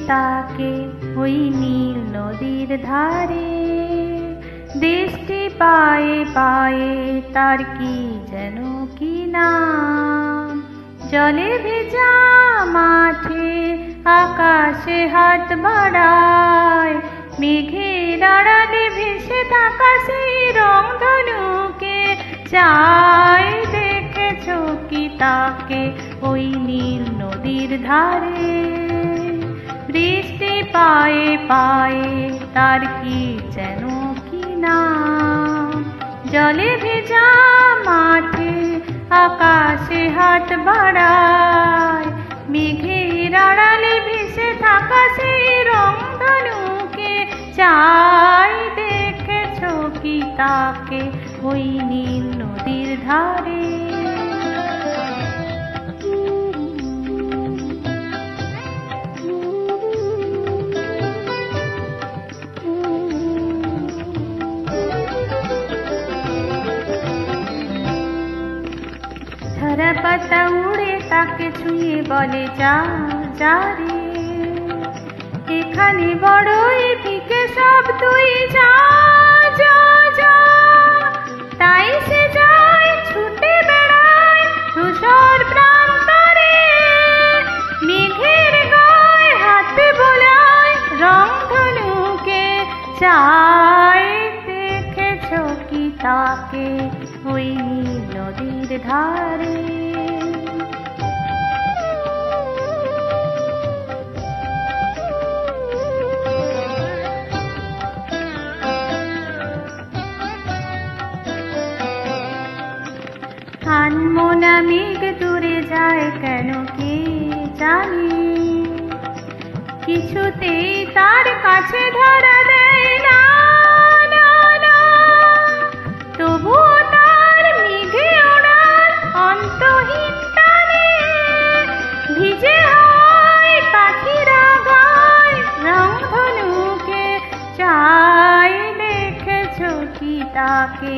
তাকে ওই নীল নদীর ধারে। দৃষ্টি পায়ে পায়ে তার কি যেন কি নাম। জলে ভেজা মাঠে আকাশে হাত বাড়ায়, মেঘের আড়ালে ভেসে থাকা সেই রংধনুকে চাই। দেখেছো কি তাকে ওই নীল নদীর ধারে। বৃষ্টি পায়ে পায়ে তার কি যেন কি নাম। জলে ভেজা মাঠে আকাশে হাত বাড়ায়, মেঘের আড়ালে ভেসে থাকা সেই রংধনুকে চাই। দেখেছো কি তাকে ওই নীল নদীর ধারে। ঝরা পাতা উড়ে তাকে ছুঁয়ে বলে যা যা রে, এখানে বড়ই দিকে সব তুই যা যা যা। তাই সে যায় ছুটে বেড়ায় ধূসর প্রান্তরে, মেঘের গায়ে হাতে বোলায় রংধনুকে চাই। দেখেছো কি তাকে ওই নদীর ধারে। আনমনা মেঘ দূরে যায় কেন কে জানে, কিছুতেই তার কাছে ধরা দেয় না। তবুও তার মেঘে ওড়ার অন্তহীন টানে, ভিজে হয় পাখিরা গায় রংধনুকে চাই। দেখেছো কি তাকে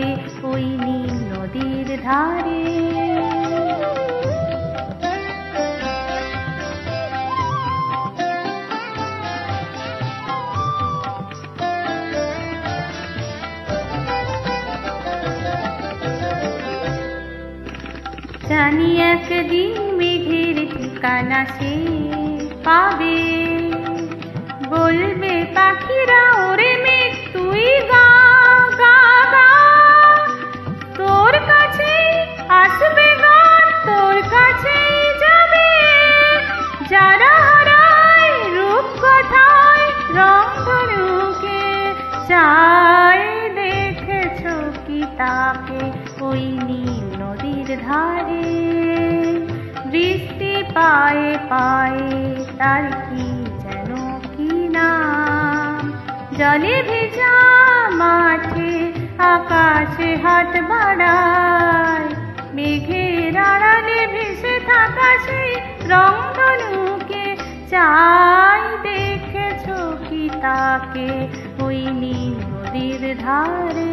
ওই নীল নদীর ধারে। জানি একদিন মেঘের ঠিকানা সে পাবে, বলবে পাখিরা ওরে মেঘ তুই গা গা গা। তোর কাছে আসবে গান, তোর কাছেই যাবে, যারা হারায় রূপ কথায় রংধনুকে চাই। দেখেছো কি তাকে ওই নীল নদীর ধারে। বৃষ্টি পায়ে পায়ে তার কি যেন কি নাম। জলে ভেজা মাঠে আকাশে হাত বাড়ায়, মেঘের আড়ালে ভেসে থাকা সেই রংধনুকে চাই। দেখেছো কি তাকে ওই নীল নদীর ধারে।